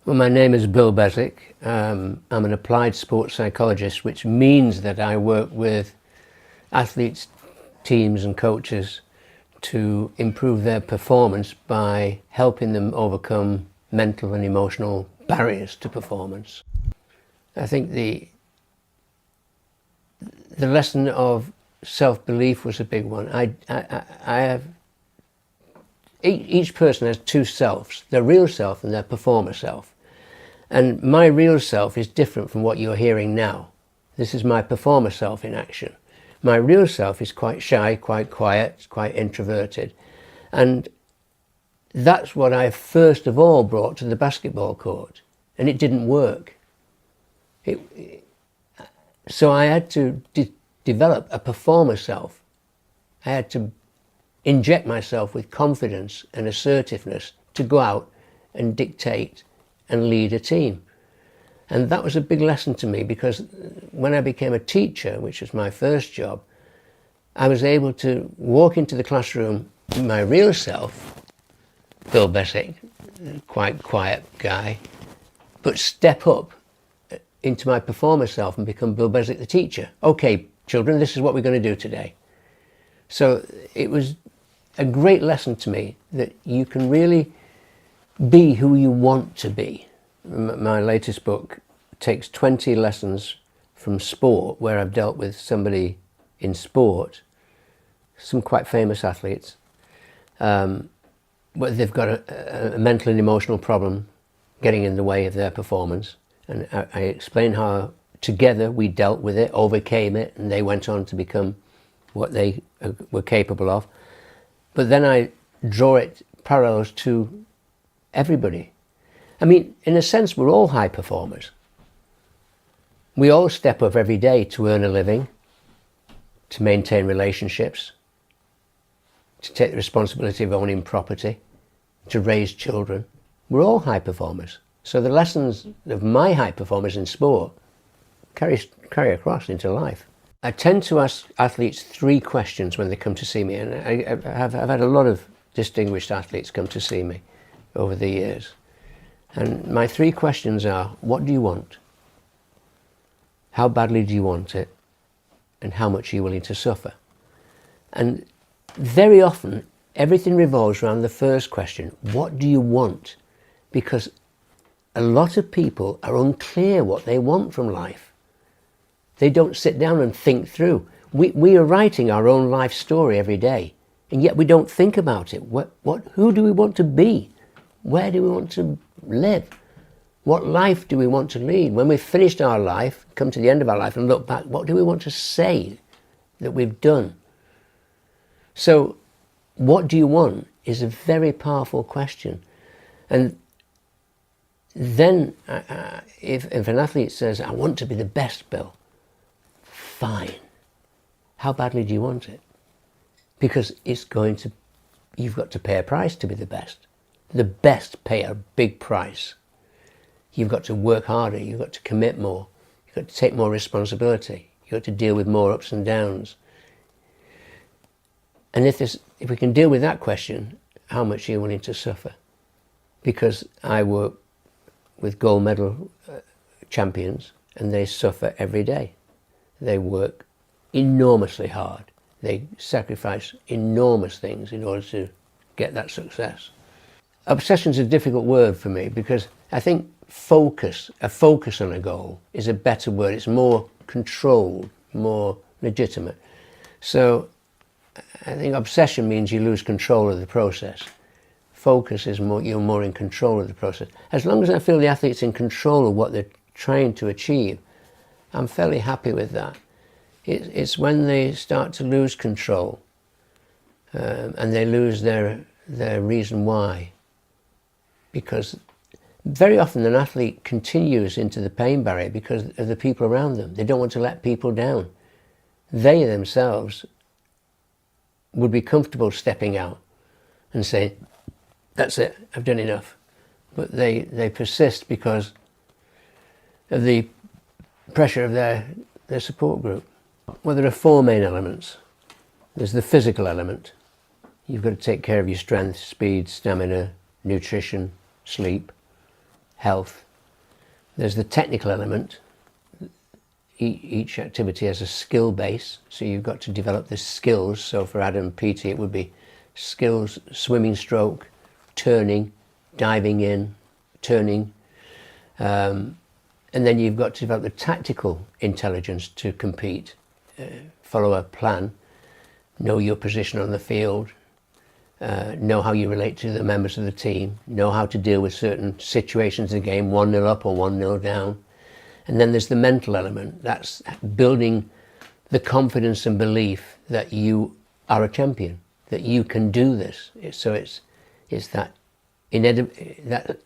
Well, my name is Bill Beswick. I'm an applied sports psychologist, which means that I work with athletes, teams and coaches to improve their performance by helping them overcome mental and emotional barriers to performance. I think the lesson of self-belief was a big one. Each person has two selves, their real self and their performer self. And my real self is different from what you're hearing now. This is my performer self in action. My real self is quite shy, quite quiet, quite introverted. And that's what I first of all brought to the basketball court. And it didn't work. So I had to develop a performer self. I had to inject myself with confidence and assertiveness to go out and dictate and lead a team. And that was a big lesson to me, because when I became a teacher, which was my first job, I was able to walk into the classroom in my real self, Bill Beswick, quite quiet guy, but step up into my performer self and become Bill Beswick the teacher. Okay, children, this is what we're going to do today. So it was a great lesson to me that you can really be who you want to be. My latest book takes 20 lessons from sport, where I've dealt with somebody in sport, some quite famous athletes, but they've got a mental and emotional problem getting in the way of their performance. And I explain how together we dealt with it, overcame it, and they went on to become what they were capable of. But then I draw it parallels to everybody. I mean, in a sense, we're all high performers. We all step up every day to earn a living, to maintain relationships, to take the responsibility of owning property, to raise children. We're all high performers. So the lessons of my high performers in sport carry across into life. I tend to ask athletes 3 questions when they come to see me, and I've had a lot of distinguished athletes come to see me over the years. And my 3 questions are: what do you want? How badly do you want it? And how much are you willing to suffer? And very often, everything revolves around the first question: what do you want? Because a lot of people are unclear what they want from life. They don't sit down and think through. We are writing our own life story every day, and yet we don't think about it. Who do we want to be? Where do we want to live? What life do we want to lead? When we've finished our life, come to the end of our life and look back, what do we want to say that we've done? So, what do you want is a very powerful question. And then if an athlete says, I want to be the best, Bill, fine. How badly do you want it? Because you've got to pay a price to be the best. The best pay a big price. You've got to work harder, you've got to commit more, you've got to take more responsibility, you've got to deal with more ups and downs. And if we can deal with that question, how much are you willing to suffer? Because I work with gold medal champions, and they suffer every day. They work enormously hard. They sacrifice enormous things in order to get that success. Obsession's a difficult word for me, because I think a focus on a goal is a better word. It's more controlled, more legitimate. So I think obsession means you lose control of the process. Focus is you're more in control of the process. As long as I feel the athlete's in control of what they're trying to achieve, I'm fairly happy with that. It's when they start to lose control and they lose their reason why. Because very often an athlete continues into the pain barrier because of the people around them. They don't want to let people down. They themselves would be comfortable stepping out and saying, that's it, I've done enough. But they persist because of the pressure of their support group. Well, there are 4 main elements. There's the physical element. You've got to take care of your strength, speed, stamina, nutrition, sleep, health. There's the technical element. Each activity has a skill base, so you've got to develop the skills. So for Adam Peaty, it would be skills, swimming stroke, turning, diving in, turning. And then you've got to develop the tactical intelligence to compete, follow a plan, know your position on the field, know how you relate to the members of the team, know how to deal with certain situations in the game, 1-0 up or 1-0 down. And then there's the mental element. That's building the confidence and belief that you are a champion, that you can do this. So it's that that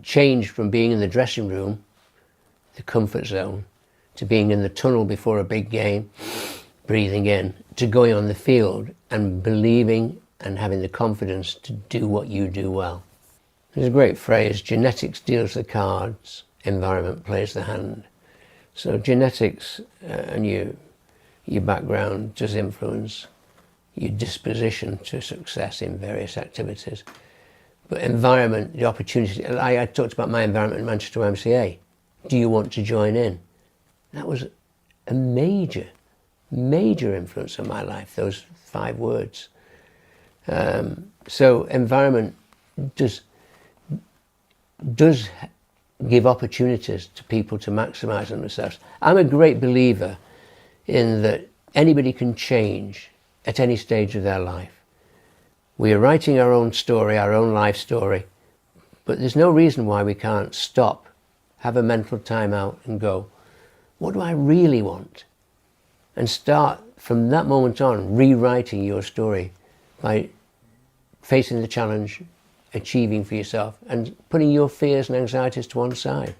change from being in the dressing room, the comfort zone, to being in the tunnel before a big game, breathing in, to going on the field and believing and having the confidence to do what you do well. There's a great phrase, genetics deals the cards, environment plays the hand. So genetics and your background does influence your disposition to success in various activities. But environment, the opportunity, I talked about my environment in Manchester YMCA. Do you want to join in? That was a major influence on my life, those 5 words. So environment does give opportunities to people to maximise on themselves. I'm a great believer in that anybody can change at any stage of their life. We are writing our own story, our own life story, but there's no reason why we can't stop, have a mental time out and go, what do I really want? And start from that moment on rewriting your story by facing the challenge, achieving for yourself and putting your fears and anxieties to one side.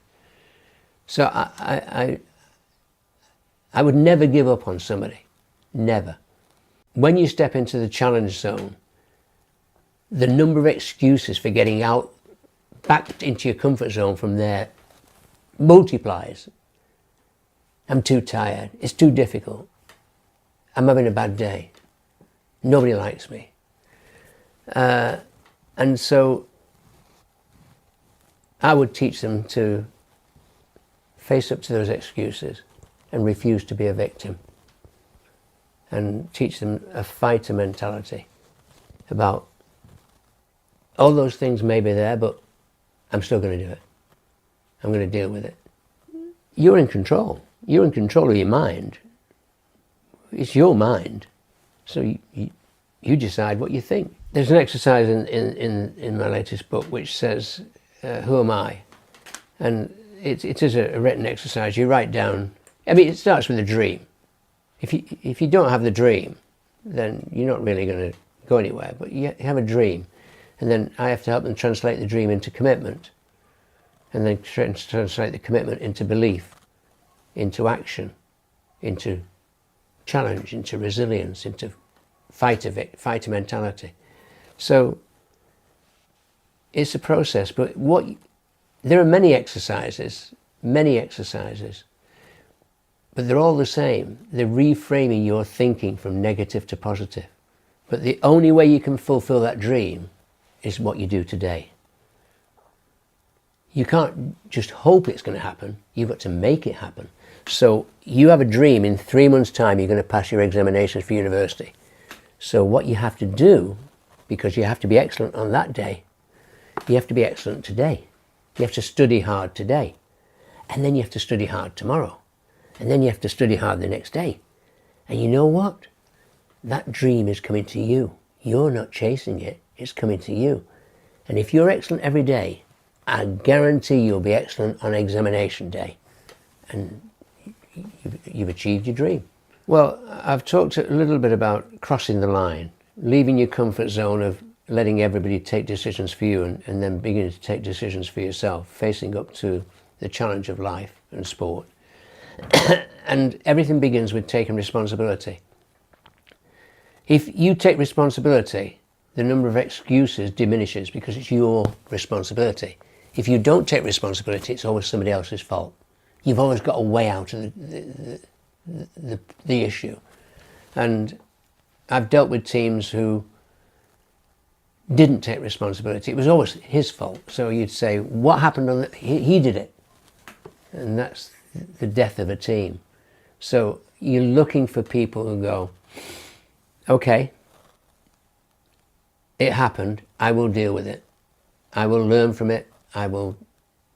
So I would never give up on somebody, never. When you step into the challenge zone, the number of excuses for getting out, back into your comfort zone from there multiplies. I'm too tired, it's too difficult, I'm having a bad day, nobody likes me. And so I would teach them to face up to those excuses and refuse to be a victim, and teach them a fighter mentality about all those things may be there, but I'm still going to do it. I'm going to deal with it. You're in control. You're in control of your mind. It's your mind. So you decide what you think. There's an exercise in my latest book which says, who am I? And it is a written exercise. You write down, I mean, it starts with a dream. If you don't have the dream, then you're not really going to go anywhere, but you have a dream. And then I have to help them translate the dream into commitment, and then translate the commitment into belief, into action, into challenge, into resilience, into fighter mentality. So it's a process, but there are many exercises, but they're all the same. They're reframing your thinking from negative to positive. But the only way you can fulfill that dream is what you do today. You can't just hope it's going to happen, you've got to make it happen. So you have a dream, in 3 months' time you're going to pass your examinations for university. So what you have to do, because you have to be excellent on that day, you have to be excellent today. You have to study hard today. And then you have to study hard tomorrow. And then you have to study hard the next day. And you know what? That dream is coming to you. You're not chasing it, it's coming to you. And if you're excellent every day, I guarantee you'll be excellent on examination day. And you've achieved your dream. Well, I've talked a little bit about crossing the line, leaving your comfort zone of letting everybody take decisions for you and then beginning to take decisions for yourself, facing up to the challenge of life and sport. And everything begins with taking responsibility. If you take responsibility, the number of excuses diminishes because it's your responsibility. If you don't take responsibility, it's always somebody else's fault. You've always got a way out of the issue. And I've dealt with teams who didn't take responsibility. It was always his fault. So you'd say, what happened on he did it. And that's the death of a team. So you're looking for people who go, okay, it happened, I will deal with it. I will learn from it. I will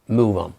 move on.